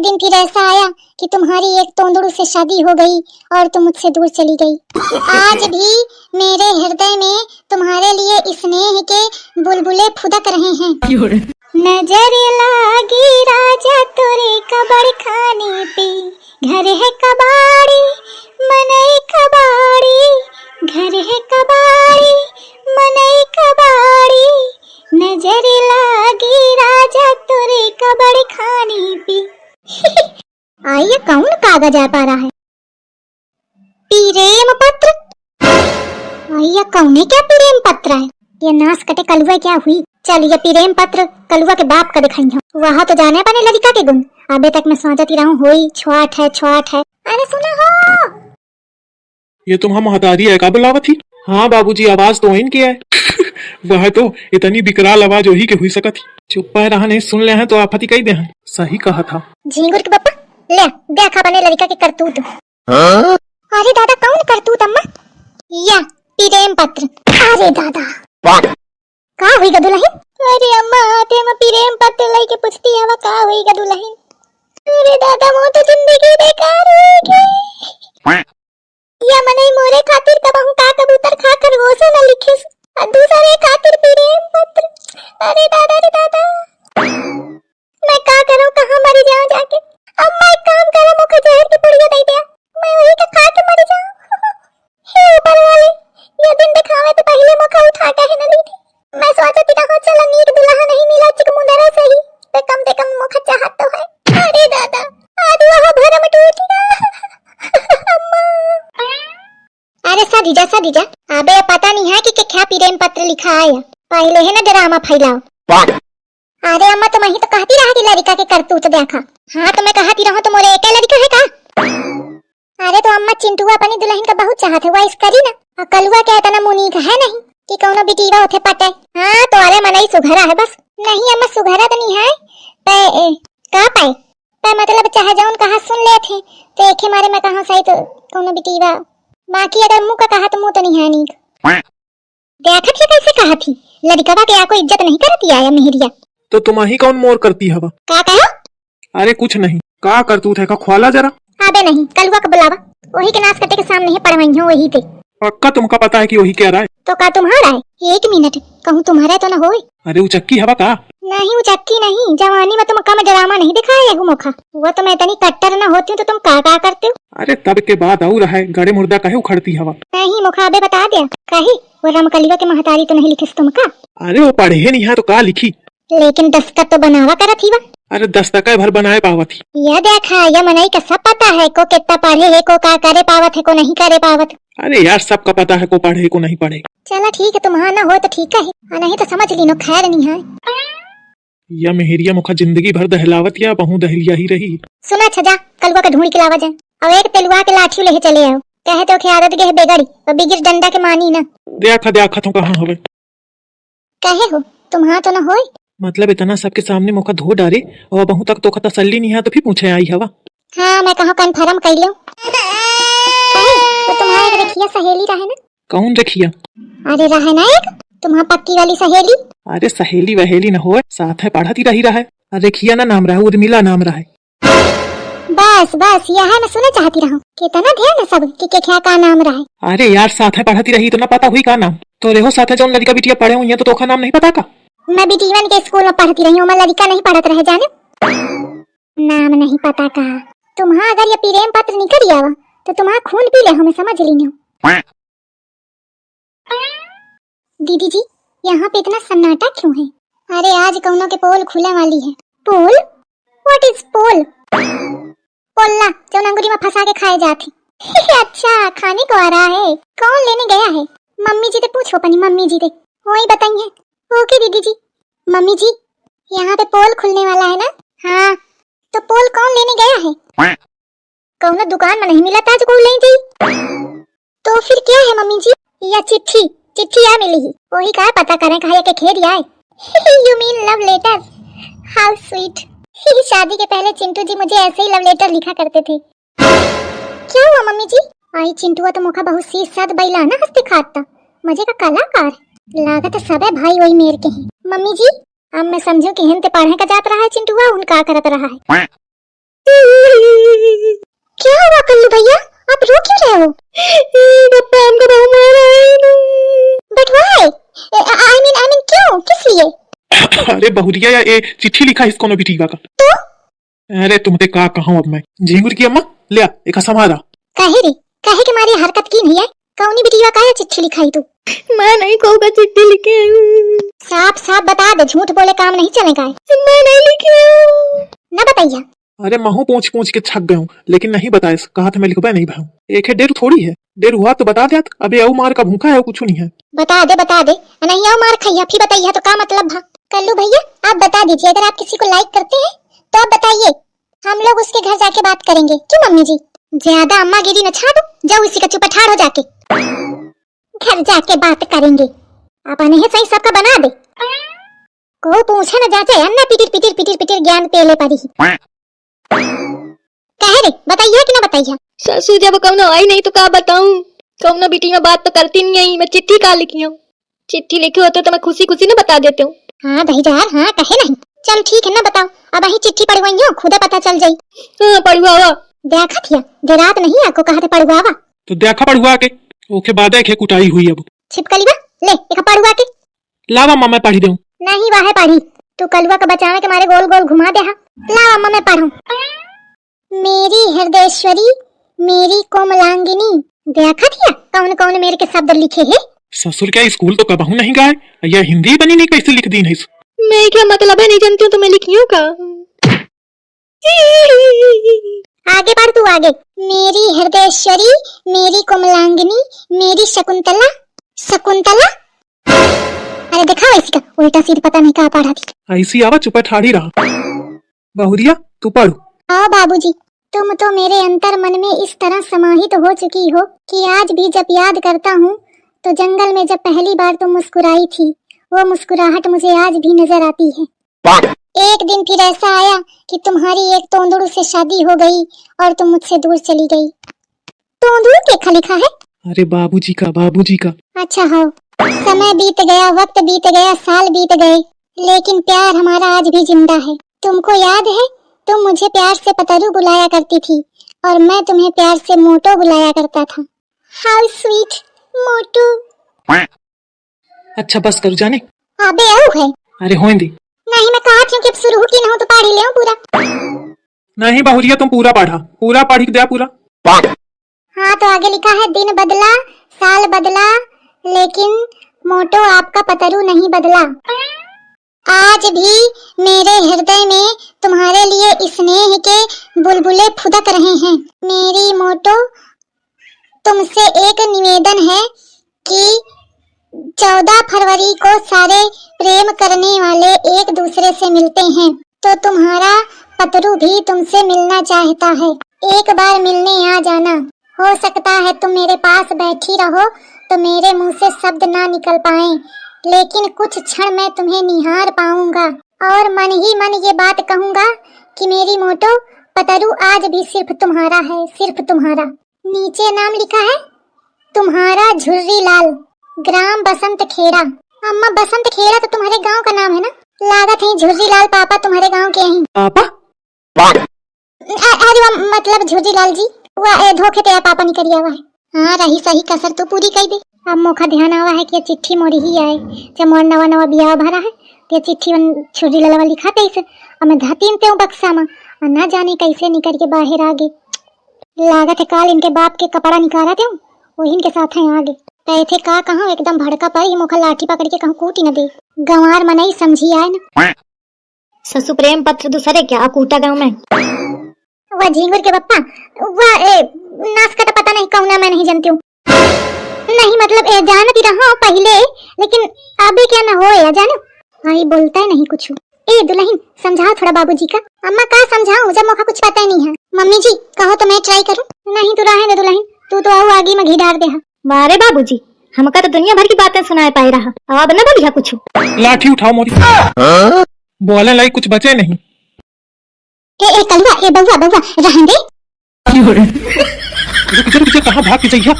दिन फिर ऐसा आया कि तुम्हारी एक तोंदड़ू से शादी हो गई और तुम मुझसे दूर चली गई। आज भी मेरे हृदय में तुम्हारे लिए स्नेह के बुलबुले फुदक रहे हैं। नजर लागी राजा तोरे कबड़ खाने पे, घर है कबाड़ी मनई कबाड़ी, घर है कबाड़ी मनई कबाड़ी, नजर लागी राजा तोरे कबड़ खाने पे। आइए कौन कागज आ पा रहा है? प्रेम पत्र। आइए कौन है क्या प्रेम पत्र है? ये नाश कटे कलुआ क्या हुई? चल ये प्रेम पत्र कलुआ के बाप का दिखाई हो, वहाँ तो जाने पाने लड़का के गुण। अबे तक मैं सोचती रहूं होई छुआट है छुआट है। अरे सुना हो ये तुम हम हतारी है का बुलावा थी? हाँ बाबूजी आवाज तो इनकी है। वह तो इतनी बिकराल आवाज वही के हुई सकत थी। चुप पर रहा नहीं सुन ले हैं तो आफत ही कही दे हैं। सही कहा था झिंगुर के पापा। ले देखा बने लड़का के करतूत। अरे दादा कौन करतूत अम्मा? या प्रेम पत्र। अरे दादा का हुई गा दुल्हन? अरे अम्मा आते में प्रेम पत्र लई के पूछती है का हुई गा दुल्हन? अरे दादा वो तो जिंदगी बेकार हुई गई। या मने मोरे खातिर कबहू का कबूतर खाकर वो से न लिखे और दूसरे खातिर प्रेम पत्र। अरे दादा रे दादा मैं का करूं कहां मर जाऊं जाके? अम्मा एक काम करो मुझे जहर की पुड़िया दे दिया, मैं वही का खा के मर जाऊं। हे ऊपर वाले ये दिन दिखावे तो पहले मुखा उठा के ही न ली थी। मैं सोचती रहा चलो नीक दुल्हा नहीं मिला चिकमुंदरा सही तो कम से कम मुख चाहत तो है। अरे दादा आज वह भरम टूट गया। अम्मा अरे सदी जा अबे पता नहीं है कि क्या प्रेम पत्र लिखा है। पहले है ना ड्रामा फैलाओ। अरे अम्मा तो मैं ही तो कहती रहा कि लड़का के करतूत देखा। हाँ तो मैं कहती रहूं तो मोरे एक लड़का है का? अरे तो अम्मा चिंटुआ अपनी दुल्हन का बहुत चाहत है, वाइस करी ना। और कलुआ क्या इतना मुनीक है नहीं कि कौनो बिटीवा उठे पटे। हाँ तो अरे मनई सुघरा है बस। नहीं अम्मा सुघरा तो नहीं है पे का पाए पे मतलब चाहे जाऊन कहा सुन ले थे तो एक मारे में कहा सही तो कौनो बिटीवा। बाकी अगर मुंह का कहा तो मुंह तो नहीं है नीक। देखा थी कैसे कहा थी लड़का के को इज्जत नहीं करती आया मेहरिया। तो तुम ही कौन मोर करती हवा? का कहो? अरे कुछ नहीं का करतूत है का ख्वाला जरा। अबे नहीं कलुआ का बुलावा वही के नाश कटे के सामने ही पड़वाई हो वही थे। पक्का तुमका पता है कि वही कह रहा है? तो का तुम्हारा है? एक मिनट कहूँ तुम्हारा तो न होए। अरे उचक्की हवा का? नहीं उचक्की नहीं, जवानी में तुम कम ड्रामा नहीं दिखाया है मुखा। वो तो मैं इतनी कट्टर न होती हूँ तो तुम का करते हो? अरे तब के बाद और है गड़े मुर्दा कहे उखड़ती हवा। नहीं मुखा अबे बता दिया कही वो रामकलिया के महतारी तो नहीं लिखिस तुमका? अरे वो पढ़े नहीं है तो का लिखी? लेकिन दस्तखत तो बनावा करत ही वा। अरे दस्तक भर बनाए पावत थी। यह देखा यह मनई का सब पता है को कितना पढ़े है को का करे पावत है को नहीं करे पावत। अरे यार सबका पता है को पढ़े को नहीं पढ़े। चलो ठीक है तुम्हारा ना हो तो ठीक है नहीं तो समझ ली नो खैर नहीं है। या मेहरिया मुखा जिंदगी भर दहलावत या बहु दहलिया ही रही। सुना छजा कलुआ का ढूंढ के लावा जाए और एक तेलुआ के लाठी ले चले आओ। कहे तो कि आदत के बेगड़ी और बिगिर डंडा के मानी ना। देखा तो कहाँ हवे? कहे हो तुम्हारा तो ना होए? मतलब इतना सबके सामने मुखा धो डारे और बहु तक तो तसल्ली नहीं है तो फिर पूछे आई हवा। हाँ मैं कहा कन्फर्म कर लियो। तो तुम्हारा एक रखिया सहेली रहे ना? कौन रखिया? अरे रहे ना एक तुम्हारा पक्की वाली सहेली। अरे सहेली वहेली न हो साथ है पढ़ती रही रहा है। रेखिया ना नाम रहा उर्मिला नाम रहा है। बस यह है मैं सुना चाहती रहूं कितना ध्यान है सब कि क्या का नाम रहा है। अरे यार साथ है पढ़ती रही तो ना पता हुई का नाम? तो रेहो साथ है जो लड़का बिटिया पढ़े हुई है तो का नाम नहीं पता का? मैं बिटीवन के स्कूल में पढ़ती रही हूँ, मैं लड़का नहीं पढ़त रहे जाने। नाम नहीं पता का? तुम्हारा अगर ये प्रेम पत्र निकल आवा तो तुम्हारा खून पी ले हमें समझ ली। दीदी जी यहाँ पे इतना सन्नाटा क्यों है? अरे आज कौनों के पोल खुले वाली है। पोल? What is pole? पोल्ला जो अंगूरी में फंसा के खाए जाते। अच्छा खाने को आ रहा है। कौन लेने गया है? मम्मी जी से पूछो अपनी मम्मी जी से वही बताइए। ओके दीदी जी। मम्मी जी यहाँ पे पोल खुलने वाला है ना? हाँ तो पोल कौन लेने गया है? कौन दुकान में नहीं मिला था जो कोई ले जाई। तो फिर क्या है मम्मी जी? या चिट्ठी आ मिली ही वही का पता करें कहा के खेद आए। You mean love letter? How sweet. शादी के पहले चिंटू जी मुझे ऐसे ही लव लेटर लिखा करते थे। क्या हुआ मम्मी जी? आई चिंटुआ तो मुखा बहुत सी सद बैलाना हंसते खाता मजे का कलाकार लागत सब है भाई वही मेर के हैं। मम्मी जी अब मैं समझू कि हिंद पढ़े का जात रहा है चिंटुआ उनका करत रहा है। भैया आप रो क्यों रहे हो? पप्पा हमको बहू मारा है। But why? आई मीन क्यों, किस लिए? अरे बहुरिया या ये चिट्ठी लिखा है इसको बिटिया का। तो अरे तुमते का कहूं अब मैं। झिंगुर की अम्मा ले आ एक समारा। काहे रे, काहे के मारी हरकत की नहीं है? कौनी बिटिया काहे चिट्ठी लिखाई तू? मैं नहीं कहूँगा चिट्ठी लिखे। साफ साफ बता दे, झूठ बोले काम नहीं चलेगा। मैं नहीं लिखे ना बताइया। अरे महू पूछ पूछ के थक गए हूँ, लेकिन नहीं बताए। कहा था मैं लिखवा नहीं भाऊ। एक है डेर थोड़ी है, डेर हुआ तो बता दे। अबे औ मार का भूखा है, कुछ नहीं है। बता दे नहीं आओ मार खैया फिर बताइया तो का मतलब भा? कल्लू भैया आप बता दीजिए, अगर आप किसी को लाइक करते हैं तो आप बताइए, हम लोग उसके घर जाके बात करेंगे। क्यों मम्मी जी? ज्यादा अम्मा गिरी न छाड़ो, जाओ इसी का चुप ठाड़ हो जाके। घर जाके बात करेंगे। अपने ही सही सबका बना दे। को पूछे न जाचे अन्ना पिटिर ज्ञान पेले पड़ी। कहे रे बताइए कि ना बताइए? सासू जब कौनो आई नहीं तो का बताऊं? कौनो बेटी में बात तो करती नहीं आई। मैं चिट्ठी का लिखी हूँ? चिट्ठी लिखी होते तो मैं खुशी खुशी न बता देती हूँ। हाँ भैया हाँ, कहे नहीं। चल ठीक है ना बताओ, अब अही चिट्ठी पढ़वाई हो, खुदे पता चल जाई। हाँ पढ़वावा। देखा थिया देरात नहीं आको कहते पढ़वावा। तो देखा पढ़वा के ओके बाद है कुटाई हुई। अब छिपकलीवा ले एक पढ़वा के लावा मामा पढ़ी दूं। नहीं वाहे पढ़ी तू कलुआ का बचाने के मारे गोल गोल घुमा दे। ला अम्मा मैं पढ़ूं। मेरी हृदयेश्वरी मेरी कोमलांगिनी। देखा थिया कौन कौन मेरे के शब्द लिखे है? ससुर क्या स्कूल तो कबहू नहीं गए, या हिंदी बनी नहीं कैसे लिख दी नहीं? मैं क्या मतलब है नहीं जानती हूँ तो मैं लिखी हूँ का? आगे पढ़ तू आगे। मेरी हृदयेश्वरी मेरी कोमलांगिनी मेरी शकुंतला। शकुंतला अरे देखा इसी का उल्टा सीध पता नहीं कहा पढ़ा थी। ऐसी आवा चुप ठाड़ी रहा। बहुरिया तू पढ़। हाँ बाबूजी, तुम तो मेरे अंतर मन में इस तरह समाहित हो चुकी हो कि आज भी जब याद करता हूँ तो जंगल में जब पहली बार तुम मुस्कुराई थी, वो मुस्कुराहट मुझे आज भी नजर आती है। एक दिन फिर ऐसा आया कि तुम्हारी एक तोंदड़ू से शादी हो गई और तुम मुझसे दूर चली गई। तोंदड़ू क्या लिखा है? अरे बाबूजी का। अच्छा हाँ, समय बीत गया, वक्त बीत गया, साल बीत गए, लेकिन प्यार हमारा आज भी जिंदा है। तुमको याद है तुम मुझे प्यार से पतरू बुलाया करती थी और मैं तुम्हें प्यार से मोटो बुलाया करता था। हाउ स्वीट मोटू। अच्छा बस कर जाने। अबे आओ है। अरे होने दे। नहीं मैं कहा थी कि अब शुरू की ना हो तो पढ़ ही ले पूरा। नहीं बहुरिया तुम पूरा पढ़ी दे पूरा। हाँ तो आगे लिखा है दिन बदला साल बदला लेकिन मोटो आपका पतरू नहीं बदला। आज भी मेरे हृदय में तुम्हारे लिए स्नेह के बुलबुले फुदक रहे हैं। मेरी मोटो तुमसे एक निवेदन है कि 14 फरवरी को सारे प्रेम करने वाले एक दूसरे से मिलते हैं, तो तुम्हारा पतरू भी तुमसे मिलना चाहता है। एक बार मिलने आ जाना। हो सकता है तुम मेरे पास बैठी रहो तो मेरे मुंह से शब्द ना निकल पाएं, लेकिन कुछ क्षण मैं तुम्हें निहार पाऊंगा और मन ही मन ये बात कहूंगा कि मेरी मोटो पतरू आज भी सिर्फ तुम्हारा है, सिर्फ तुम्हारा। नीचे नाम लिखा है तुम्हारा झुर्री लाल, ग्राम बसंत खेड़ा। अम्मा बसंत खेड़ा तो तुम्हारे गांव का नाम है ना? लागत है झुर्री लाल पापा तुम्हारे गांव के हैं। पापा अरे मतलब झुर्री लाल जी वह धोखे तेरा पापा नहीं करिया हुआ है। हाँ रही सही कसर तो पूरी कर दे। अब मौका ध्यान आवा है कि चिट्ठी मोरी ही आए जब मोर नवा नवा बियाह भरा है कि चिट्ठी छुरी ललवा लिखाते इसे और मैं धातीन ते बक्सा में और ना जाने कैसे निकल के बाहर आगे। लागत है काल इनके बाप के कपड़ा निकाला थे वही इनके साथ है आगे। कहे थे का कहूँ एकदम भड़का पर मुखा लाठी पकड़ के कहूँ कूटी न दे। गंवार मनई समझी आए न। ससु प्रेम पत्र दूसरे क्या अकूटा गाँव में? वह झिंगुर के पप्पा वह नाश का तो पता नहीं कौना मैं नहीं जानती हूँ। नहीं मतलब जानती रहा पहले लेकिन अभी क्या ना हो या जानो भाई बोलता है नहीं कुछ। ए दुल्हन समझाओ थोड़ा बाबूजी का। अम्मा का समझाऊं जब मौका कुछ पता ही नहीं है। मम्मी जी कहो तो मैं ट्राई करूं। नहीं तू रहे दे दुल्हन, तू तो आओ आगे में घी डाल दे। बारे बाबूजी हमका तो दुनिया भर की बातें सुनाए पाई रहा, अब न बोलिया कुछ। लाठी उठाओ मोरी। बोलने लायक कुछ बचे नहीं। ए कलवा ए बउवा बउवा रहन दे। रुक जा कहाँ भाग के जइया।